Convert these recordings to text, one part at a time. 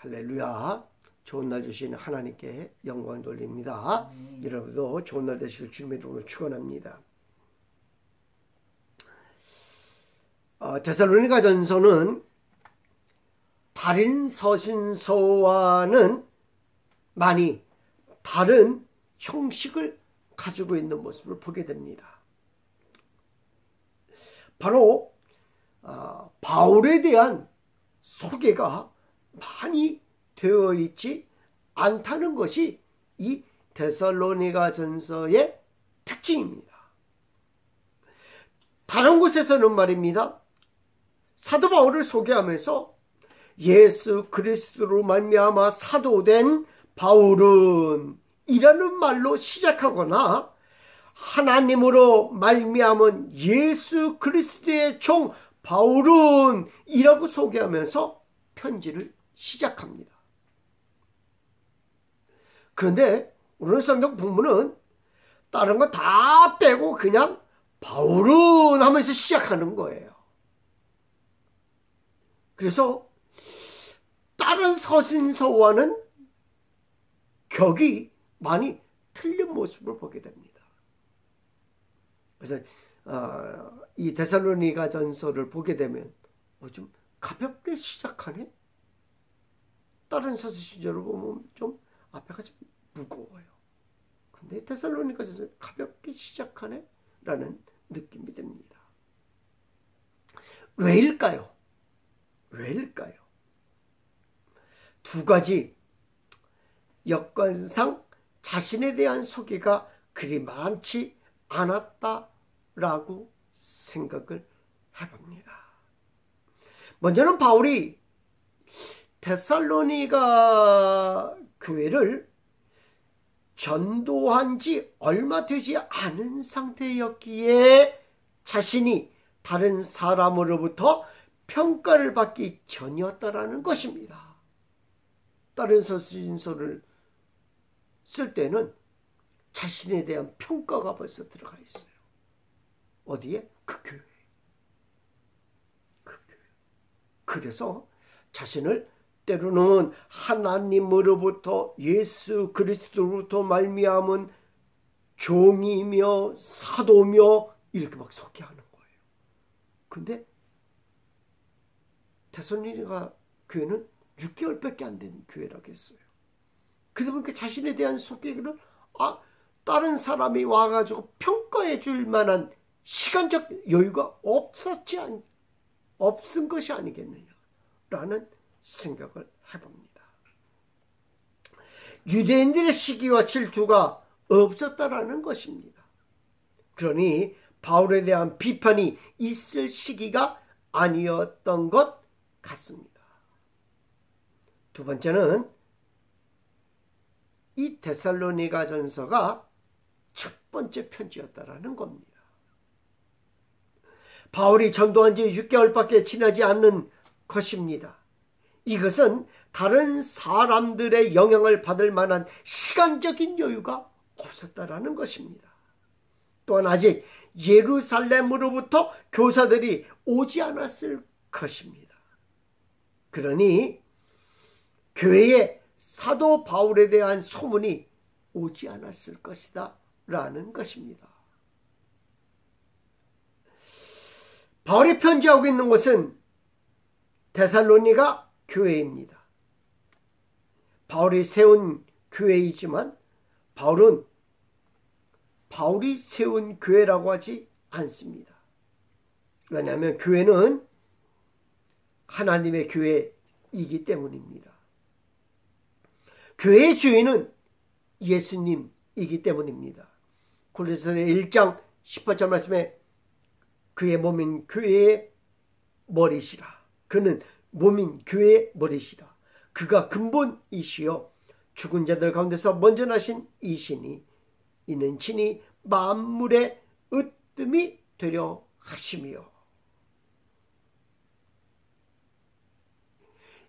할렐루야. 좋은 날 주신 하나님께 영광 돌립니다. 여러분도 좋은 날 되시길 주님의 이름으로 축원합니다. 데살로니가전서는 다른 서신서와는 많이 다른 형식을 가지고 있는 모습을 보게 됩니다. 바로 바울에 대한 소개가 많이 되어 있지 않다는 것이 이 데살로니가전서의 특징입니다. 다른 곳에서는 말입니다, 사도 바울을 소개하면서 예수 그리스도로 말미암아 사도된 바울은 이라는 말로 시작하거나 하나님으로 말미암은 예수 그리스도의 종 바울은 이라고 소개하면서 편지를 시작합니다. 그런데 오늘 성경 본문은 다른 거 다 빼고 그냥 바울은 하면서 시작하는 거예요. 그래서 다른 서신서와는 격이 많이 틀린 모습을 보게 됩니다. 그래서 이 데살로니가전서를 보게 되면 좀 가볍게 시작하네? 다른 서신서를 보면 좀 앞에가 좀 무거워요. 근데 데살로니가전서 가볍게 시작하네? 라는 느낌이 듭니다. 왜일까요? 왜일까요? 두 가지 여건상 자신에 대한 소개가 그리 많지 않았다라고 생각을 해봅니다. 먼저는 바울이 데살로니가 교회를 전도한 지 얼마 되지 않은 상태였기에 자신이 다른 사람으로부터 평가를 받기 전이었다라는 것입니다. 다른 서신서를 쓸 때는 자신에 대한 평가가 벌써 들어가 있어요. 어디에? 그 교회. 그래서 자신을 때로는 하나님으로부터 예수 그리스도로부터 말미암은 종이며 사도며 이렇게 막 소개하는 거예요. 근데 데살로니가 교회는 6개월밖에 안 된 교회라고 했어요. 그러다 보니까 자신에 대한 소개를 다른 사람이 와가지고 평가해 줄 만한 시간적 여유가 없은 것이 아니겠느냐라는 생각을 해봅니다. 유대인들의 시기와 질투가 없었다라는 것입니다. 그러니 바울에 대한 비판이 있을 시기가 아니었던 것 같습니다. 두 번째는 이 데살로니가전서가 첫 번째 편지였다라는 겁니다. 바울이 전도한 지 6개월밖에 지나지 않는 것입니다. 이것은 다른 사람들의 영향을 받을 만한 시간적인 여유가 없었다라는 것입니다. 또한 아직 예루살렘으로부터 교사들이 오지 않았을 것입니다. 그러니 교회에 사도 바울에 대한 소문이 오지 않았을 것이다 라는 것입니다. 바울이 편지하고 있는 곳은 데살로니가 교회입니다. 바울이 세운 교회이지만 바울은 바울이 세운 교회라고 하지 않습니다. 왜냐하면 교회는 하나님의 교회이기 때문입니다. 교회의 주인은 예수님이기 때문입니다. 골로새서 1장 18절 말씀에 그의 몸인 교회의 머리시라. 그는 몸인 교회의 머리시라. 그가 근본이시여 죽은 자들 가운데서 먼저 나신 이시니 이는 친히 만물의 으뜸이 되려 하심이요.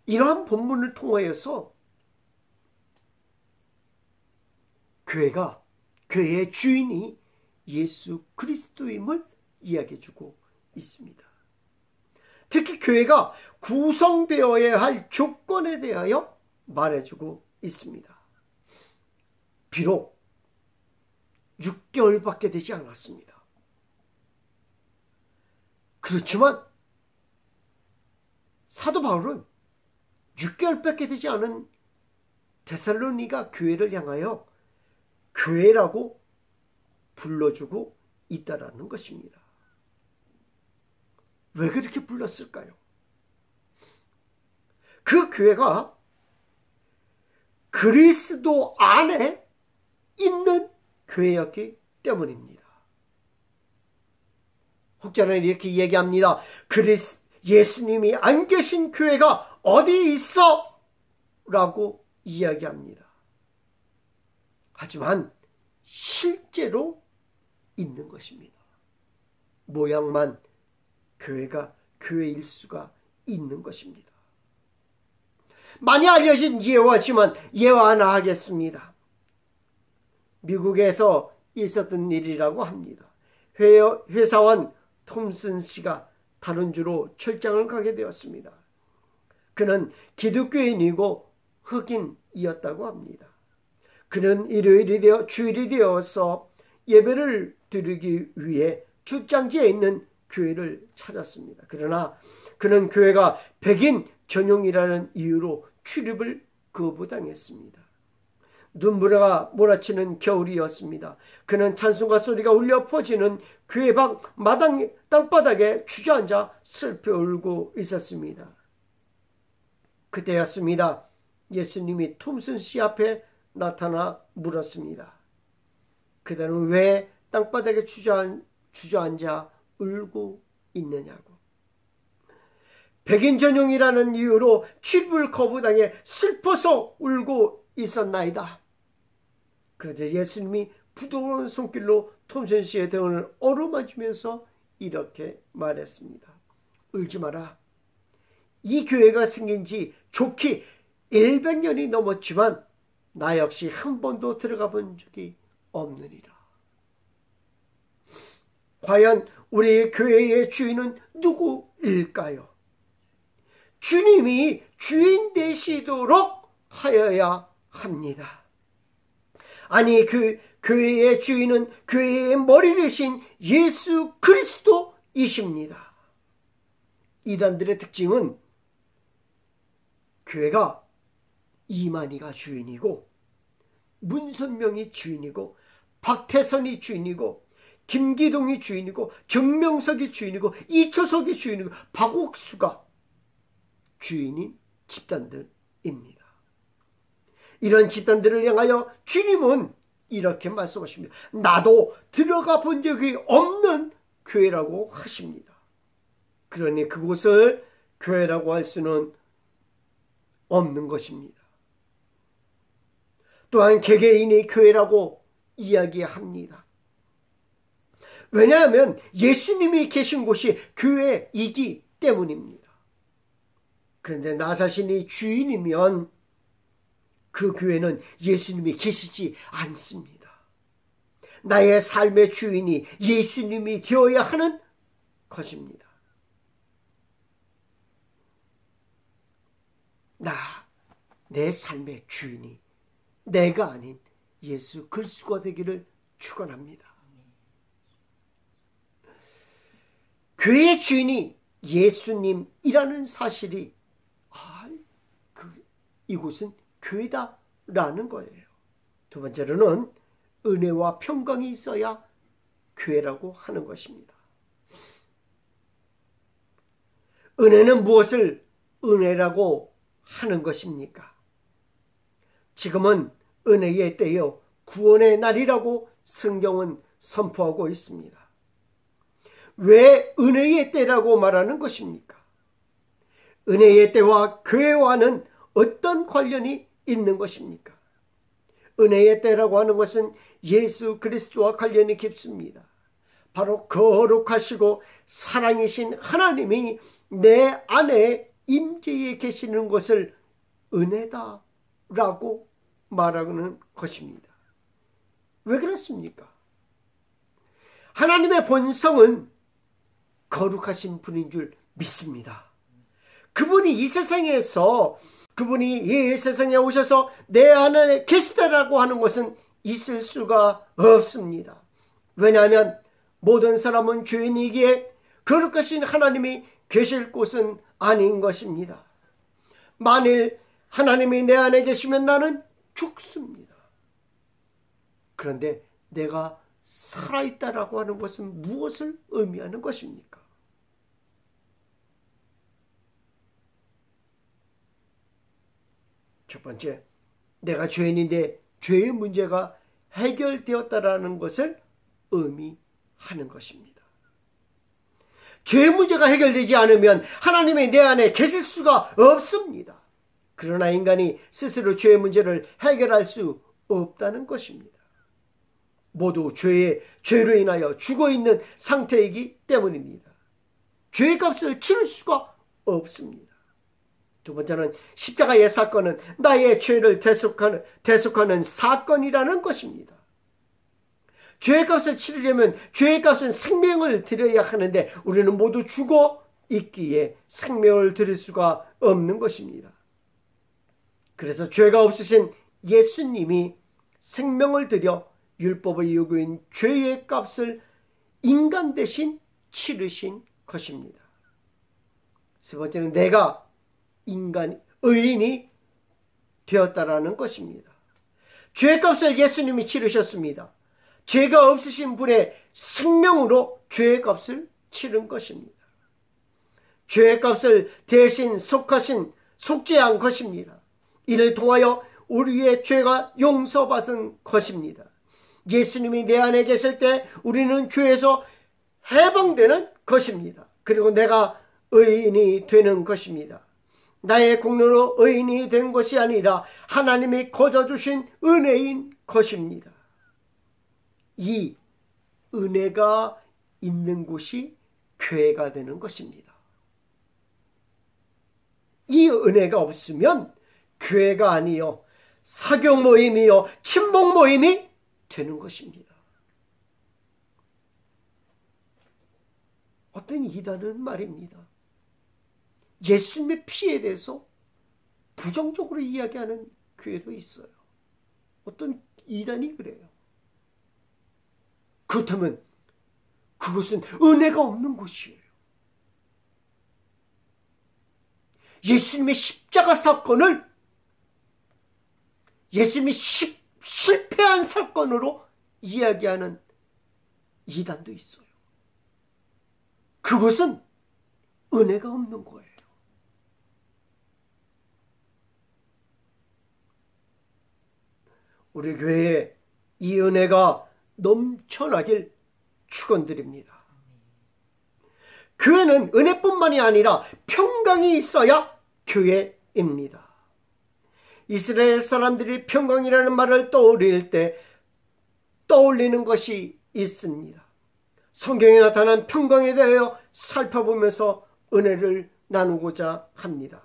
이러한 본문을 통하여서 교회의 주인이 예수 그리스도임을 이야기해주고 있습니다. 특히 교회가 구성되어야 할 조건에 대하여 말해주고 있습니다. 비록 6개월밖에 되지 않았습니다. 그렇지만 사도 바울은 6개월밖에 되지 않은 데살로니가 교회를 향하여 교회라고 불러주고 있다라는 것입니다. 왜 그렇게 불렀을까요? 그 교회가 그리스도 안에 있는 교회였기 때문입니다. 혹자는 이렇게 얘기합니다. 예수님이 안 계신 교회가 어디 있어? 라고 이야기합니다. 하지만 실제로 있는 것입니다. 모양만 교회가 교회일 수가 있는 것입니다. 많이 알려진 예화지만 예화 하나 하겠습니다. 미국에서 있었던 일이라고 합니다. 회사원 톰슨 씨가 다른 주로 출장을 가게 되었습니다. 그는 기독교인이고 흑인이었다고 합니다. 그는 주일이 되어서 예배를 드리기 위해 출장지에 있는 교회를 찾았습니다. 그러나 그는 교회가 백인 전용이라는 이유로 출입을 거부당했습니다. 눈보라가 몰아치는 겨울이었습니다. 그는 찬송가 소리가 울려 퍼지는 교회 밖 땅바닥에 주저앉아 슬퍼 울고 있었습니다. 그때였습니다. 예수님이 톰슨 씨 앞에 나타나 물었습니다. 그대는 왜 땅바닥에 주저앉아 울고 있느냐고. 백인 전용이라는 이유로 출입을 거부당해 슬퍼서 울고 있었나이다. 그러자 예수님이 부드러운 손길로 톰슨 씨의 등을 어루만지면서 이렇게 말했습니다. 울지 마라. 이 교회가 생긴 지 좋게 100년이 넘었지만 나 역시 한 번도 들어가 본 적이 없느니라. 과연 우리 교회의 주인은 누구일까요? 주님이 주인 되시도록 하여야 합니다. 아니, 그 교회의 주인은 교회의 머리 대신 예수 그리스도이십니다. 이단들의 특징은 교회가 이만희가 주인이고, 문선명이 주인이고, 박태선이 주인이고, 김기동이 주인이고, 정명석이 주인이고, 이초석이 주인이고, 박옥수가 주인인 집단들입니다. 이런 집단들을 향하여 주님은 이렇게 말씀하십니다. 나도 들어가 본 적이 없는 교회라고 하십니다. 그러니 그곳을 교회라고 할 수는 없는 것입니다. 또한 개개인이 교회라고 이야기합니다. 왜냐하면 예수님이 계신 곳이 교회이기 때문입니다. 그런데 나 자신이 주인이면 그 교회는 예수님이 계시지 않습니다. 나의 삶의 주인이 예수님이 되어야 하는 것입니다. 내 삶의 주인이 내가 아닌 예수 그리스도가 되기를 축원합니다. 교회의 주인이 예수님이라는 사실이 이곳은 교회다라는 거예요. 두 번째로는 은혜와 평강이 있어야 교회라고 하는 것입니다. 은혜는 무엇을 은혜라고 하는 것입니까? 지금은 은혜의 때요 구원의 날이라고 성경은 선포하고 있습니다. 왜 은혜의 때라고 말하는 것입니까? 은혜의 때와 교회와는 어떤 관련이 있는 것입니까? 은혜의 때라고 하는 것은 예수 그리스도와 관련이 깊습니다. 바로 거룩하시고 사랑이신 하나님이 내 안에 임재해 계시는 것을 은혜다라고 말하는 것입니다. 왜 그렇습니까? 하나님의 본성은 거룩하신 분인 줄 믿습니다. 그분이 이 세상에 오셔서 내 안에 계시다라고 하는 것은 있을 수가 없습니다. 왜냐하면 모든 사람은 죄인이기에 거룩하신 하나님이 계실 곳은 아닌 것입니다. 만일 하나님이 내 안에 계시면 나는 죽습니다. 그런데 내가 살아있다라고 하는 것은 무엇을 의미하는 것입니까? 첫 번째, 내가 죄인인데 죄의 문제가 해결되었다라는 것을 의미하는 것입니다. 죄의 문제가 해결되지 않으면 하나님이 내 안에 계실 수가 없습니다. 그러나 인간이 스스로 죄의 문제를 해결할 수 없다는 것입니다. 모두 죄로 인하여 죽어있는 상태이기 때문입니다. 죄의 값을 치를 수가 없습니다. 두 번째는 십자가의 사건은 나의 죄를 대속하는 사건이라는 것입니다. 죄의 값을 치르려면 죄의 값은 생명을 드려야 하는데 우리는 모두 죽어 있기에 생명을 드릴 수가 없는 것입니다. 그래서 죄가 없으신 예수님이 생명을 들여 율법의 요구인 죄의 값을 인간 대신 치르신 것입니다. 세 번째는 내가 의인이 되었다라는 것입니다. 죄의 값을 예수님이 치르셨습니다. 죄가 없으신 분의 생명으로 죄의 값을 치른 것입니다. 죄의 값을 대신 속죄한 것입니다. 이를 통하여 우리의 죄가 용서받은 것입니다. 예수님이 내 안에 계실 때 우리는 죄에서 해방되는 것입니다. 그리고 내가 의인이 되는 것입니다. 나의 공로로 의인이 된 것이 아니라 하나님이 거저 주신 은혜인 것입니다. 이 은혜가 있는 곳이 교회가 되는 것입니다. 이 은혜가 없으면 교회가 아니요 사교 모임이요 친목 모임이 되는 것입니다. 어떤 이단은 말입니다. 예수님의 피에 대해서 부정적으로 이야기하는 교회도 있어요. 어떤 이단이 그래요. 그렇다면 그것은 은혜가 없는 곳이에요. 예수님의 십자가 사건을 예수님이 실패한 사건으로 이야기하는 이단도 있어요. 그것은 은혜가 없는 거예요. 우리 교회에 이 은혜가 넘쳐나길 축원드립니다. 교회는 은혜뿐만이 아니라 평강이 있어야 교회입니다. 이스라엘 사람들이 평강이라는 말을 떠올릴 때 떠올리는 것이 있습니다. 성경에 나타난 평강에 대하여 살펴보면서 은혜를 나누고자 합니다.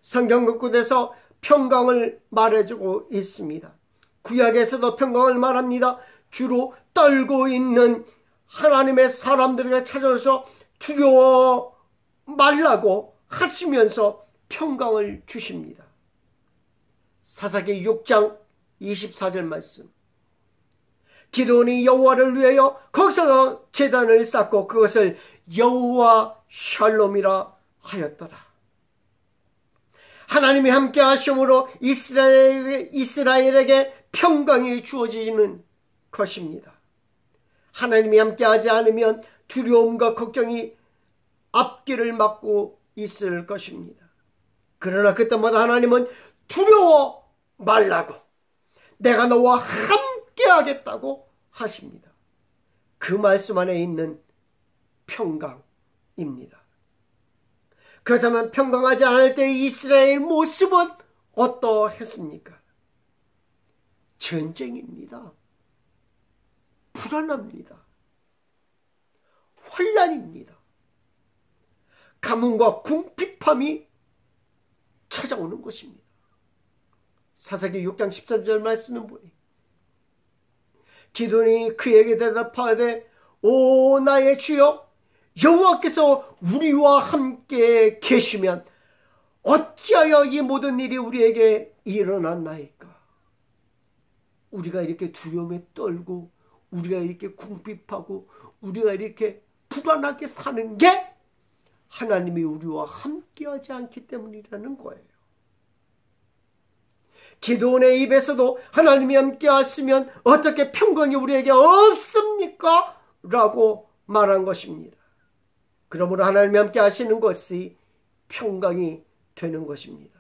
성경 곳곳에서 평강을 말해주고 있습니다. 구약에서도 평강을 말합니다. 주로 떨고 있는 하나님의 사람들에게 찾아와서 두려워 말라고 하시면서 평강을 주십니다. 사사기 6장 24절 말씀. 기드온이 여호와를 위하여 거기서 제단을 쌓고 그것을 여호와 샬롬이라 하였더라. 하나님이 함께 하심으로 이스라엘에게 평강이 주어지는 것입니다. 하나님이 함께 하지 않으면 두려움과 걱정이 앞길을 막고 있을 것입니다. 그러나 그때마다 하나님은 두려워 말라고, 내가 너와 함께 하겠다고 하십니다. 그 말씀 안에 있는 평강입니다. 그렇다면 평강하지 않을 때의 이스라엘 모습은 어떠했습니까? 전쟁입니다. 불안합니다. 혼란입니다. 가뭄과 궁핍함이 찾아오는 것입니다. 사사기 6장 13절 말씀은 보니 기드온이 그에게 대답하되 오 나의 주여 여호와께서 우리와 함께 계시면 어찌하여 이 모든 일이 우리에게 일어났나이까? 우리가 이렇게 두려움에 떨고 우리가 이렇게 궁핍하고 우리가 이렇게 불안하게 사는 게 하나님이 우리와 함께하지 않기 때문이라는 거예요. 기도원의 입에서도 하나님이 함께 하시면 어떻게 평강이 우리에게 없습니까? 라고 말한 것입니다. 그러므로 하나님이 함께 하시는 것이 평강이 되는 것입니다.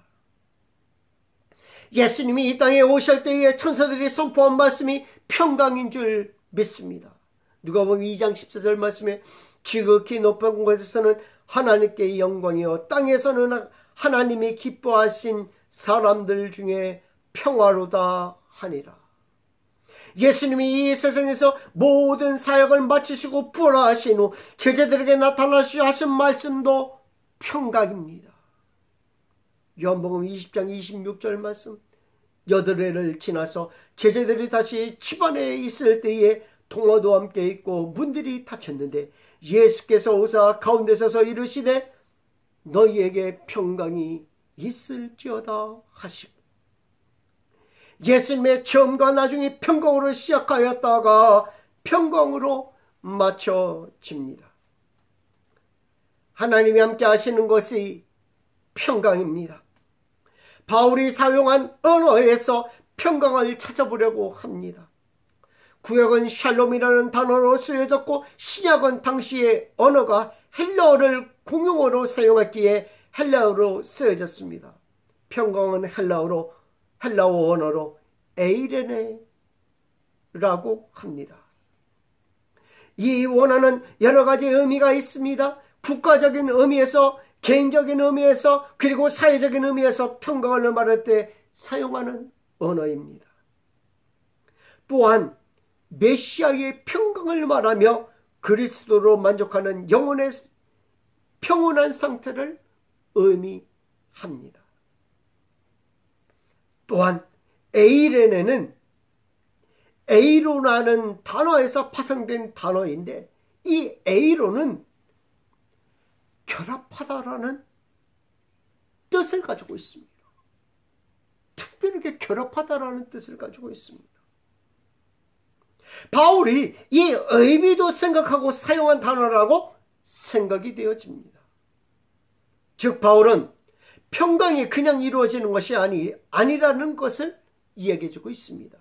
예수님이 이 땅에 오실 때에 천사들이 선포한 말씀이 평강인 줄 믿습니다. 누가복음 2장 14절 말씀에 지극히 높은 곳에서는 하나님께 영광이요 땅에서는 하나님이 기뻐하신 사람들 중에 평화로다 하니라. 예수님이 이 세상에서 모든 사역을 마치시고 부활하신 후 제자들에게 나타나시려 하신 말씀도 평강입니다. 요한복음 20장 26절 말씀, 8회를 지나서 제자들이 다시 집안에 있을 때에 동화도 함께 있고 문들이 닫혔는데 예수께서 오사 가운데 서서 이르시되 너희에게 평강이 있을지어다 하시고, 예수님의 처음과 나중이 평강으로 시작하였다가 평강으로 마쳐집니다. 하나님이 함께 하시는 것이 평강입니다. 바울이 사용한 언어에서 평강을 찾아보려고 합니다. 구약은 샬롬이라는 단어로 쓰여졌고 신약은 당시의 언어가 헬라어를 공용어로 사용했기에 헬라어로 쓰여졌습니다. 평강은 헬라어 언어로 에이레네라고 합니다. 이 원어는 여러 가지 의미가 있습니다. 국가적인 의미에서, 개인적인 의미에서, 그리고 사회적인 의미에서 평강을 말할 때 사용하는 언어입니다. 또한 메시아의 평강을 말하며 그리스도로 만족하는 영혼의 평온한 상태를 의미합니다. 또한 에이레네는 에이로라는 단어에서 파생된 단어인데 이 에이로는 결합하다라는 뜻을 가지고 있습니다. 특별하게 결합하다라는 뜻을 가지고 있습니다. 바울이 이 의미도 생각하고 사용한 단어라고 생각이 되어집니다. 즉 바울은 평강이 그냥 이루어지는 것이 아니라는 것을 이야기해주고 있습니다.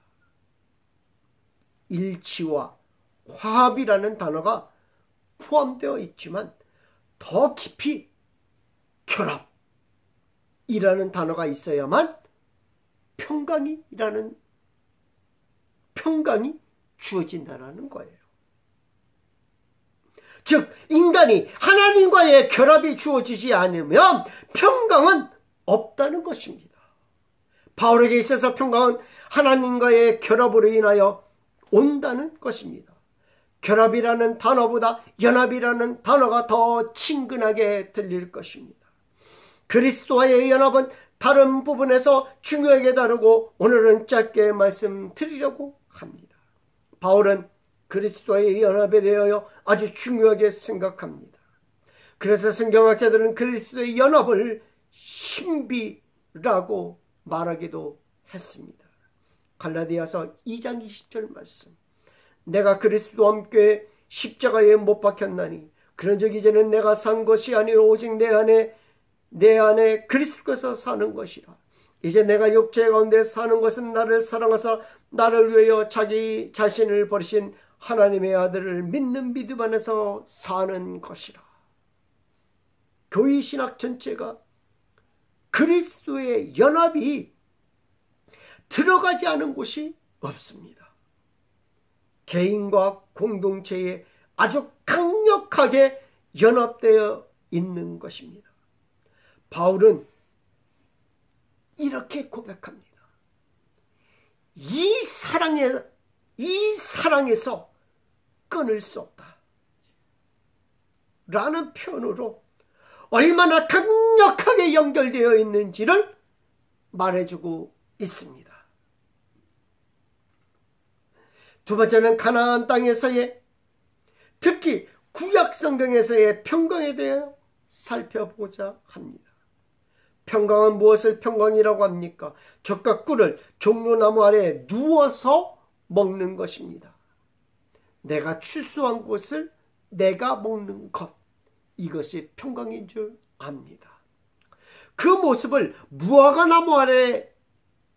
일치와 화합이라는 단어가 포함되어 있지만 더 깊이 결합이라는 단어가 있어야만 평강이 주어진다라는 거예요. 즉 인간이 하나님과의 결합이 주어지지 않으면 평강은 없다는 것입니다. 바울에게 있어서 평강은 하나님과의 결합으로 인하여 온다는 것입니다. 결합이라는 단어보다 연합이라는 단어가 더 친근하게 들릴 것입니다. 그리스도와의 연합은 다른 부분에서 중요하게 다루고 오늘은 짧게 말씀드리려고 합니다. 바울은 그리스도와의 연합에 대하여 아주 중요하게 생각합니다. 그래서 성경학자들은 그리스도의 연합을 신비라고 말하기도 했습니다. 갈라디아서 2장 20절 말씀, 내가 그리스도와 함께 십자가에 못 박혔나니 그런즉 이제는 내가 산 것이 아니라 오직 내 안에 그리스도께서 사는 것이라. 이제 내가 육체 가운데 사는 것은 나를 사랑하사 나를 위하여 자기 자신을 버리신 하나님의 아들을 믿는 믿음 안에서 사는 것이라. 교회 신학 전체가 그리스도의 연합이 들어가지 않은 곳이 없습니다. 개인과 공동체에 아주 강력하게 연합되어 있는 것입니다. 바울은 이렇게 고백합니다. 이 사랑에서 끊을 수 없다 라는 표현으로 얼마나 강력하게 연결되어 있는지를 말해주고 있습니다. 두 번째는 가나안 땅에서의, 특히 구약 성경에서의 평강에 대해 살펴보고자 합니다. 평강은 무엇을 평강이라고 합니까? 젖과 꿀을 종려나무 아래에 누워서 먹는 것입니다. 내가 추수한 곳을 내가 먹는 것, 이것이 평강인 줄 압니다. 그 모습을 무화과 나무 아래에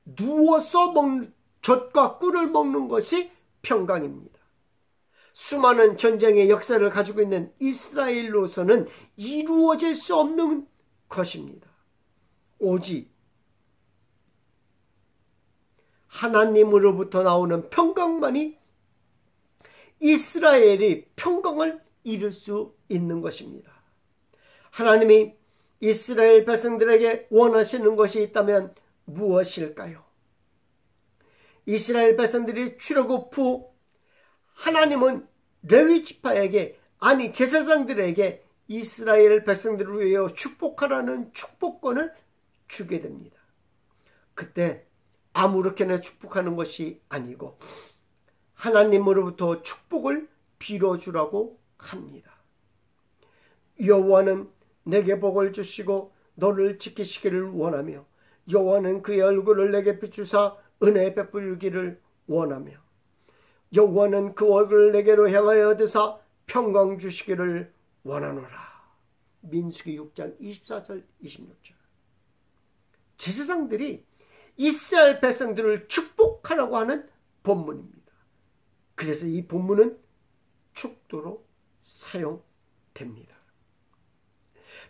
누워서 젖과 꿀을 먹는 것이 평강입니다. 수많은 전쟁의 역사를 가지고 있는 이스라엘로서는 이루어질 수 없는 것입니다. 오직 하나님으로부터 나오는 평강만이 이스라엘이 평강을 이룰 수 있는 것입니다. 하나님이 이스라엘 백성들에게 원하시는 것이 있다면 무엇일까요? 이스라엘 백성들이 출애굽 후 하나님은 레위 지파에게, 아니 제사장들에게 이스라엘 백성들을 위하여 축복하라는 축복권을 주게 됩니다. 그때 아무렇게나 축복하는 것이 아니고 하나님으로부터 축복을 빌어주라고 합니다. 여호와는 내게 복을 주시고 너를 지키시기를 원하며 여호와는 그의 얼굴을 내게 비추사 은혜 베풀기를 원하며 여호와는 그 얼굴을 내게로 향하여 드사 평강 주시기를 원하노라. 민수기 6장 24절 26절. 제사장들이 이스라엘 백성들을 축복하라고 하는 본문입니다. 그래서 이 본문은 축도로 사용됩니다.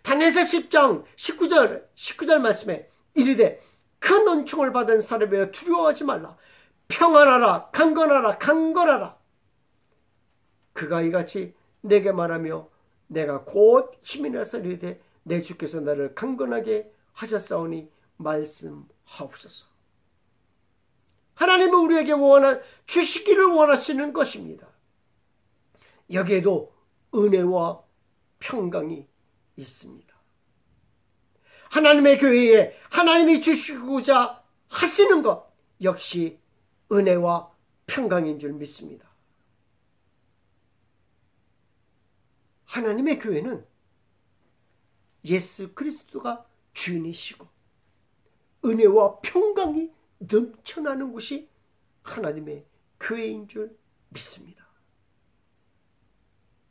다니엘서 10장 19절 말씀에 이르되 큰 은총을 받은 사람이여 두려워하지 말라. 평안하라, 강건하라, 강건하라. 그가 이같이 내게 말하며 내가 곧 힘이 나서 이르되 내 주께서 나를 강건하게 하셨사오니 말씀하옵소서. 하나님은 우리에게 주시기를 원하시는 것입니다. 여기에도 은혜와 평강이 있습니다. 하나님의 교회에 하나님이 주시고자 하시는 것 역시 은혜와 평강인 줄 믿습니다. 하나님의 교회는 예수 그리스도가 주인이시고 은혜와 평강이 넘쳐나는 곳이 하나님의 교회인 줄 믿습니다.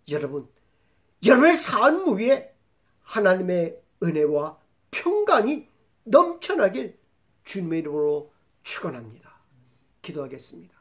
여러분의 삶 위에 하나님의 은혜와 평강이 넘쳐나길 주님의 이름으로 축원합니다. 기도하겠습니다.